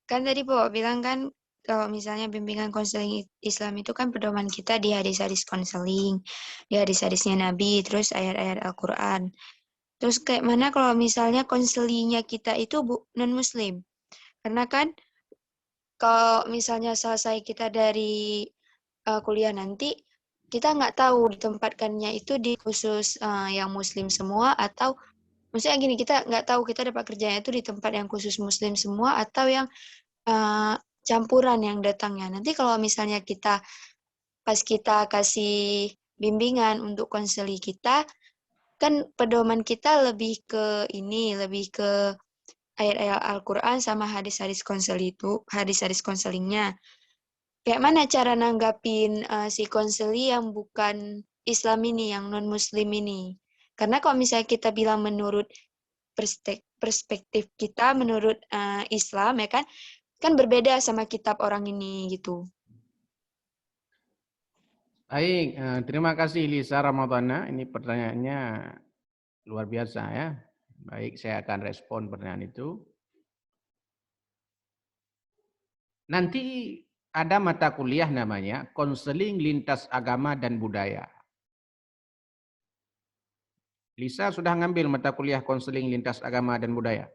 Kan tadi Bapak bilang kan kalau misalnya bimbingan konseling Islam itu kan pedoman kita di hadis-hadis konseling, di hadis-hadisnya Nabi, terus ayat-ayat Al-Quran. Terus kayak mana kalau misalnya konselinya kita itu non-Muslim? Karena kan kalau misalnya selesai kita dari kuliah nanti, kita nggak tahu ditempatkannya itu di khusus yang Muslim semua atau maksudnya gini, kita nggak tahu kita dapat kerjanya itu di tempat yang khusus Muslim semua atau yang eh, campuran yang datangnya. Nanti kalau misalnya kita pas kita kasih bimbingan untuk konseli kita, kan pedoman kita lebih ke ini, lebih ke ayat-ayat Al-Quran sama hadis-hadis konsel itu, hadis-hadis konselingnya. Kayak mana cara nanggapin si konseli yang bukan Islam ini, yang non-Muslim ini? Karena kalau misalnya kita bilang menurut perspektif kita, menurut Islam ya kan berbeda sama kitab orang ini gitu. Baik, terima kasih Lisa Ramadhana. Ini pertanyaannya luar biasa ya. Baik, saya akan respon pertanyaan itu. Nanti ada mata kuliah namanya Konseling Lintas Agama dan Budaya. Lisa sudah ngambil mata kuliah Konseling Lintas Agama dan Budaya?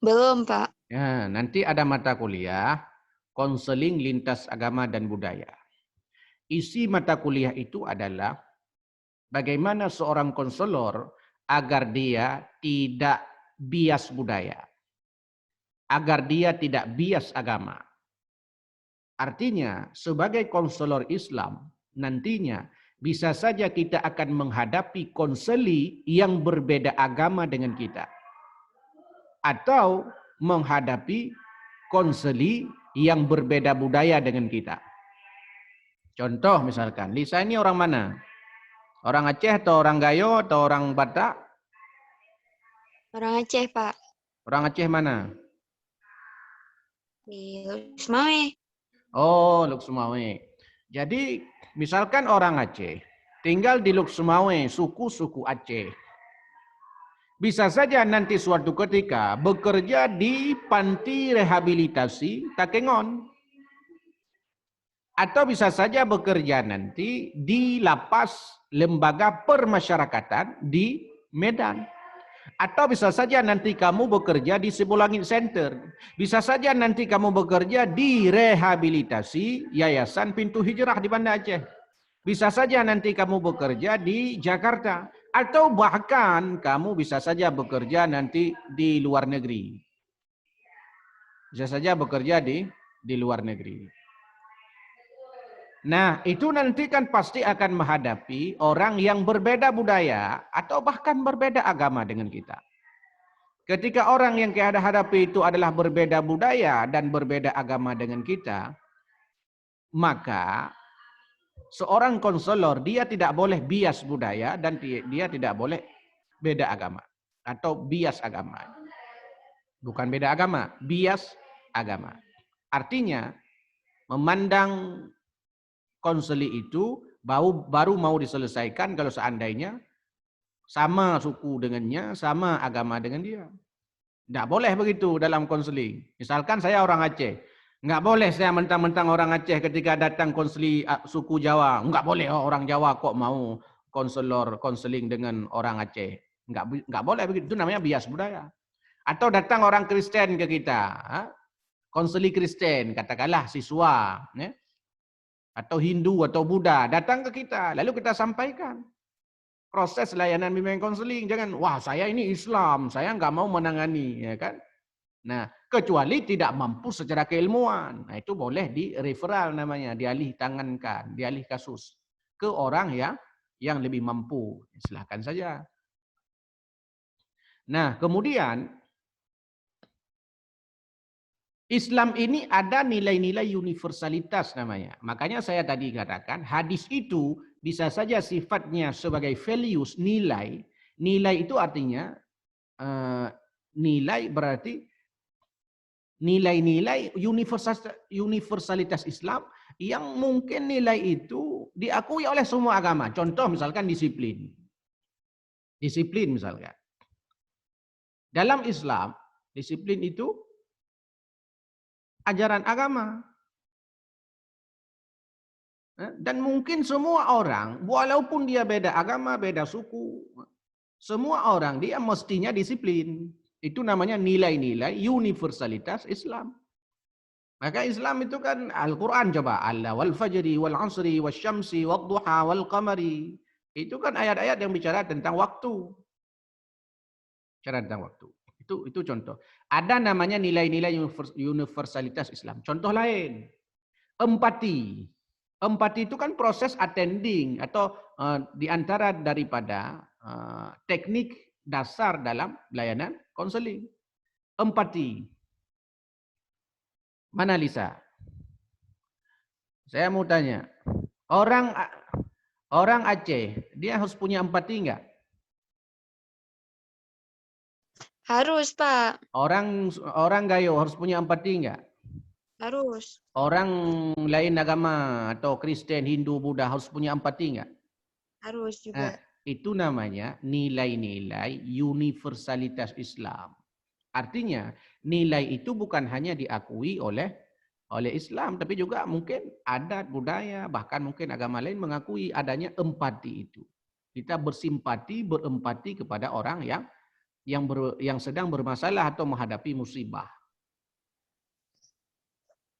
Belum, Pak. Ya, nanti ada mata kuliah Konseling Lintas Agama dan Budaya. Isi mata kuliah itu adalah bagaimana seorang konselor agar dia tidak bias budaya, agar dia tidak bias agama. Artinya, sebagai konselor Islam, nantinya bisa saja kita akan menghadapi konseli yang berbeda agama dengan kita. Atau menghadapi konseli yang berbeda budaya dengan kita. Contoh misalkan, Lisa ini orang mana? Orang Aceh atau orang Gayo atau orang Batak? Orang Aceh, Pak. Orang Aceh mana? Di Lusmawe. Oh, Luk Sumawe. Jadi misalkan orang Aceh tinggal di Luk Sumawe, suku-suku Aceh. Bisa saja nanti suatu ketika bekerja di panti rehabilitasi Takengon. Atau bisa saja bekerja nanti di lapas lembaga permasyarakatan di Medan. Atau bisa saja nanti kamu bekerja di Sibulangit Center. Bisa saja nanti kamu bekerja di rehabilitasi Yayasan Pintu Hijrah di Banda Aceh. Bisa saja nanti kamu bekerja di Jakarta. Atau bahkan kamu bisa saja bekerja nanti di luar negeri. Bisa saja bekerja di luar negeri. Nah, itu nanti kan pasti akan menghadapi orang yang berbeda budaya atau bahkan berbeda agama dengan kita. Ketika orang yang kita hadapi itu adalah berbeda budaya dan berbeda agama dengan kita, maka seorang konselor dia tidak boleh bias budaya dan dia tidak boleh beda agama atau bias agama. Bukan beda agama, bias agama. Artinya memandang konseli itu baru mau diselesaikan kalau seandainya sama suku dengannya, sama agama dengan dia. Tidak boleh begitu dalam konseling. Misalkan saya orang Aceh. Nggak boleh saya mentang-mentang orang Aceh ketika datang konseli suku Jawa. Nggak boleh orang Jawa kok mau konseling dengan orang Aceh. Nggak boleh begitu. Itu namanya bias budaya. Atau datang orang Kristen ke kita. Konseli Kristen, katakanlah siswa. Ya, atau Hindu atau Buddha datang ke kita, lalu kita sampaikan proses layanan bimbingan konseling. Jangan, wah saya ini Islam, saya nggak mau menangani, ya kan? Nah, kecuali tidak mampu secara keilmuan, nah itu boleh di referral namanya, dialih tangankan, dialih kasus ke orang yang lebih mampu, silahkan saja. Nah, kemudian Islam ini ada nilai-nilai universalitas namanya. Makanya saya tadi katakan hadis itu bisa saja sifatnya sebagai values, nilai. Nilai itu artinya nilai berarti nilai-nilai universalitas Islam yang mungkin nilai itu diakui oleh semua agama. Contoh misalkan disiplin. Disiplin misalkan. Dalam Islam, disiplin itu ajaran agama. Dan mungkin semua orang, walaupun dia beda agama, beda suku, semua orang dia mestinya disiplin. Itu namanya nilai-nilai universalitas Islam. Maka Islam itu kan Al-Quran coba. Allah wal fajri wal asri wal syamsi wal duha wal qamari. Itu kan ayat-ayat yang bicara tentang waktu. Bicara tentang waktu. Itu contoh. Ada namanya nilai-nilai universalitas Islam. Contoh lain. Empati. Empati itu kan proses attending atau di antara daripada teknik dasar dalam layanan konseling. Empati. Mana Lisa? Saya mau tanya. Orang Aceh, dia harus punya empati enggak? Harus, Pak. Orang Gayo harus punya empati enggak? Harus. Orang lain agama atau Kristen, Hindu, Buddha harus punya empati enggak? Harus Nah, juga. itu namanya nilai-nilai universalitas Islam. Artinya, nilai itu bukan hanya diakui oleh Islam, tapi juga mungkin adat, budaya, bahkan mungkin agama lain mengakui adanya empati itu. Kita bersimpati, berempati kepada orang yang sedang bermasalah atau menghadapi musibah.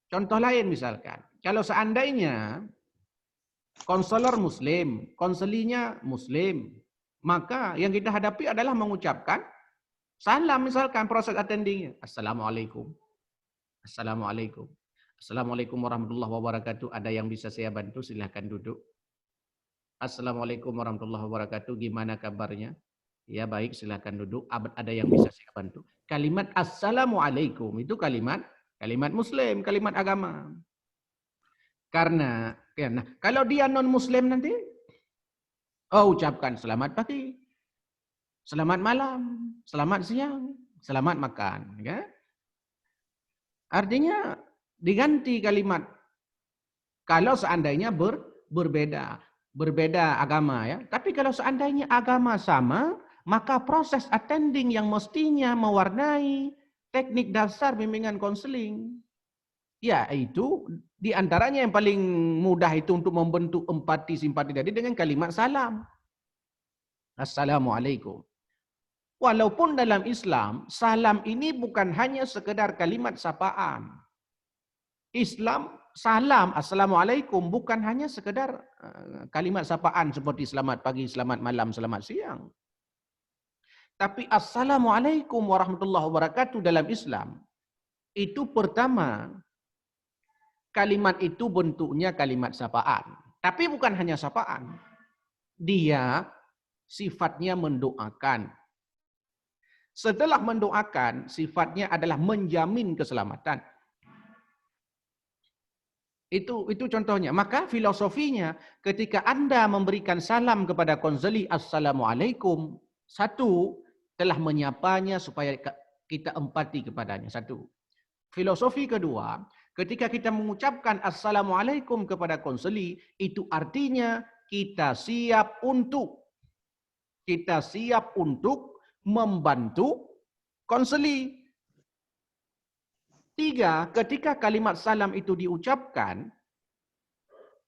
Contoh lain misalkan, kalau seandainya konselor muslim, konselinya muslim, maka yang kita hadapi adalah mengucapkan salam misalkan proses attendingnya. Assalamualaikum. Assalamualaikum. Assalamualaikum warahmatullahi wabarakatuh. Ada yang bisa saya bantu? Silahkan duduk. Assalamualaikum warahmatullahi wabarakatuh. Gimana kabarnya? Ya baik, silahkan duduk. Ada yang bisa saya bantu? Kalimat assalamualaikum itu kalimat muslim, kalimat agama. Karena kalau dia non muslim nanti, ucapkan selamat pagi, selamat malam, selamat siang, selamat makan. Ya? Artinya diganti kalimat. Kalau seandainya berbeda agama ya. Tapi kalau seandainya agama sama, maka proses attending yang mestinya mewarnai teknik dasar bimbingan konseling, ya itu diantaranya yang paling mudah itu untuk membentuk empati simpati tadi dengan kalimat salam. Assalamualaikum. Walaupun dalam Islam, salam ini bukan hanya sekedar kalimat sapaan. Islam salam, assalamualaikum bukan hanya sekedar kalimat sapaan seperti selamat pagi, selamat malam, selamat siang. Tapi assalamualaikum warahmatullahi wabarakatuh dalam Islam, itu pertama, kalimat itu bentuknya kalimat sapaan. Tapi bukan hanya sapaan. Dia sifatnya mendoakan. Setelah mendoakan, sifatnya adalah menjamin keselamatan. Itu contohnya. Maka filosofinya ketika Anda memberikan salam kepada konseli assalamualaikum, satu, telah menyapanya supaya kita empati kepadanya. Satu. Filosofi kedua, ketika kita mengucapkan assalamualaikum kepada konseli, itu artinya kita siap untuk membantu konseli. Tiga, ketika kalimat salam itu diucapkan,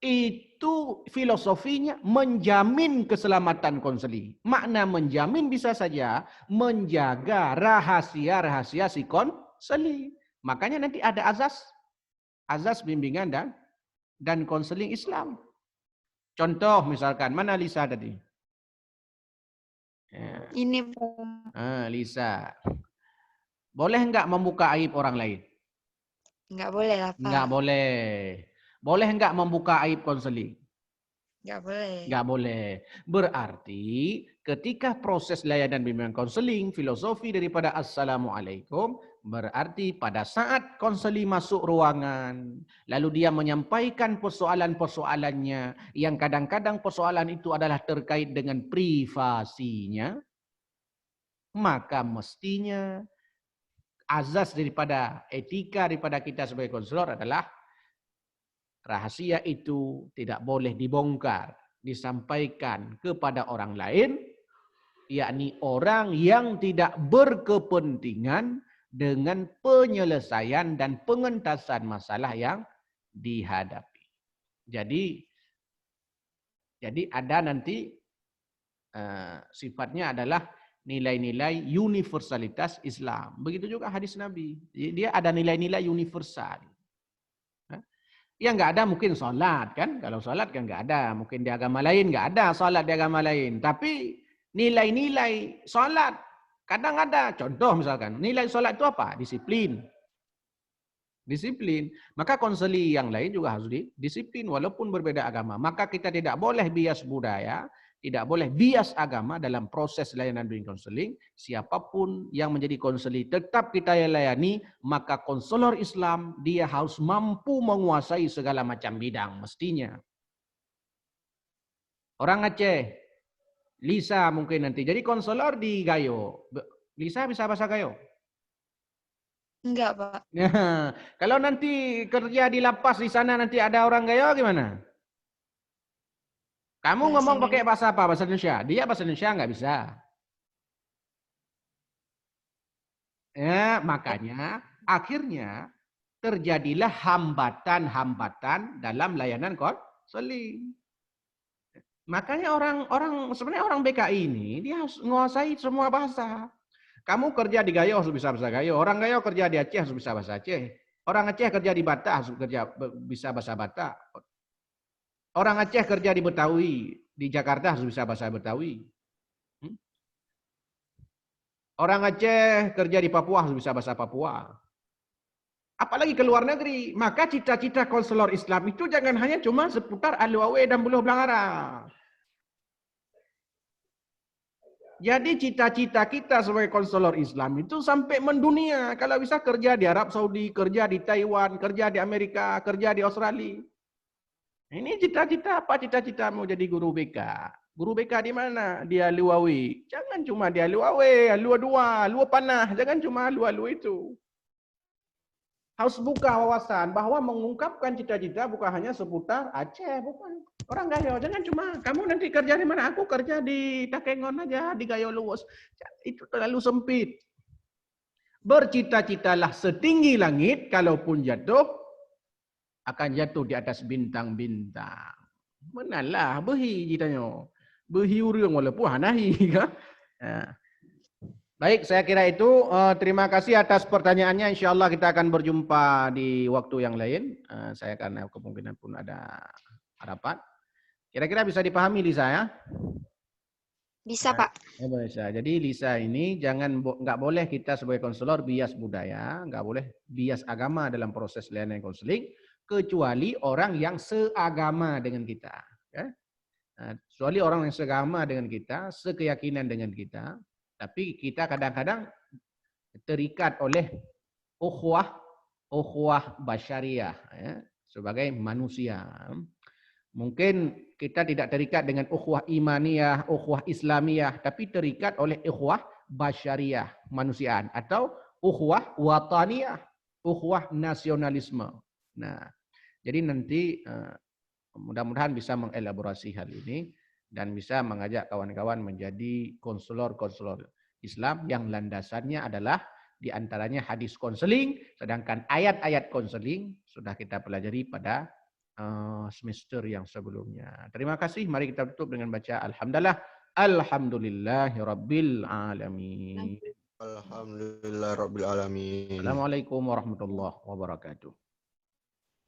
itu filosofinya menjamin keselamatan konseli. Makna menjamin bisa saja menjaga rahasia-rahasia si konseli. Makanya nanti ada azas bimbingan dan konseling Islam. Contoh misalkan, mana Lisa tadi? Ini Pak. Lisa. Boleh enggak membuka aib orang lain? Enggak boleh lah, Pak. Enggak boleh. Boleh enggak membuka aib konseling? Enggak boleh. Enggak boleh. Berarti ketika proses layanan bimbingan konseling, filosofi daripada assalamualaikum, berarti pada saat konseli masuk ruangan, lalu dia menyampaikan persoalan-persoalannya, yang kadang-kadang persoalan itu adalah terkait dengan privasinya, maka mestinya azas daripada etika daripada kita sebagai konselor adalah rahasia itu tidak boleh dibongkar, disampaikan kepada orang lain, yakni orang yang tidak berkepentingan dengan penyelesaian dan pengentasan masalah yang dihadapi. Jadi ada nanti sifatnya adalah nilai-nilai universalitas Islam. Begitu juga hadis Nabi. Dia ada nilai-nilai universal. Yang nggak ada mungkin sholat kan. Kalau sholat kan nggak ada. Mungkin di agama lain nggak ada sholat di agama lain. Tapi nilai-nilai sholat kadang ada. Contoh misalkan, nilai sholat itu apa? Disiplin. Disiplin. Maka konseli yang lain juga harus disiplin walaupun berbeda agama. Maka kita tidak boleh bias budaya, tidak boleh bias agama dalam proses layanan bimbingan konseling. Siapapun yang menjadi konseli tetap kita layani, maka konselor Islam dia harus mampu menguasai segala macam bidang mestinya. Orang Aceh, Lisa mungkin nanti jadi konselor di Gayo. Lisa bisa bahasa Gayo? Enggak, Pak. Nah, kalau nanti kerja di lapas di sana nanti ada orang Gayo gimana? Kamu Bahasa ngomong pakai Indonesia. bahasa apa? Bahasa Indonesia. Dia bahasa Indonesia nggak bisa. Ya, makanya akhirnya terjadilah hambatan-hambatan dalam layanan konseling. Makanya sebenarnya orang BKI ini dia harus menguasai semua bahasa. Kamu kerja di Gayo harus bisa bahasa Gayo. Orang Gayo kerja di Aceh harus bisa bahasa Aceh. Orang Aceh kerja di Batak harus bisa bahasa Batak. Orang Aceh kerja di Betawi, di Jakarta harus bisa bahasa Betawi. Orang Aceh kerja di Papua harus bisa bahasa Papua. Apalagi ke luar negeri. Maka cita-cita konselor Islam itu jangan hanya cuma seputar Alu-Awe dan Buluh Belangara. Jadi cita-cita kita sebagai konselor Islam itu sampai mendunia. Kalau bisa kerja di Arab Saudi, kerja di Taiwan, kerja di Amerika, kerja di Australia. Ini cita-cita apa? Cita-cita mau jadi guru BK. Guru BK di mana? Di Alu-Awe. Jangan cuma di Alu-Awe, Alu-Dua, Alu Panah. Jangan cuma Alu-Alu itu. Harus buka wawasan bahwa mengungkapkan cita-cita bukan hanya seputar Aceh, bukan. Orang Gayo, jangan cuma kamu nanti kerja di mana? Aku kerja di Takengon aja, di Gayo Luwus. Itu terlalu sempit. Bercita-citalah setinggi langit, kalaupun jatuh, akan jatuh di atas bintang-bintang. Menalah, behi citanya. Behi urang walaupun hanahi. Baik, saya kira itu. Terima kasih atas pertanyaannya. Insya Allah kita akan berjumpa di waktu yang lain. Saya karena kemungkinan pun ada harapan. Kira-kira bisa dipahami Lisa ya? Bisa, Pak. Ya, bisa. Jadi Lisa ini nggak boleh kita sebagai konselor bias budaya, nggak boleh bias agama dalam proses layanan konseling, kecuali orang yang seagama dengan kita. Ya? Kecuali orang yang seagama dengan kita, sekeyakinan dengan kita. Tapi kita kadang-kadang terikat oleh ukhuwah basyariah ya, sebagai manusia. Mungkin kita tidak terikat dengan ukhuwah imaniyah, ukhuwah islamiyah, tapi terikat oleh ukhuwah basyariah, manusiaan, atau ukhuwah wataniyah, ukhuwah nasionalisme. Nah, jadi nanti mudah-mudahan bisa mengelaborasi hal ini dan bisa mengajak kawan-kawan menjadi konselor-konselor Islam yang landasannya adalah diantaranya hadis konseling, sedangkan ayat-ayat konseling sudah kita pelajari pada semester yang sebelumnya. Terima kasih. Mari kita tutup dengan baca Alhamdulillah. Alhamdulillahirabbil alamin. Alhamdulillahirabbil alamin. Assalamualaikum warahmatullahi wabarakatuh.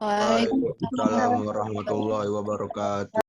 Waalaikumsalam warahmatullahi wabarakatuh.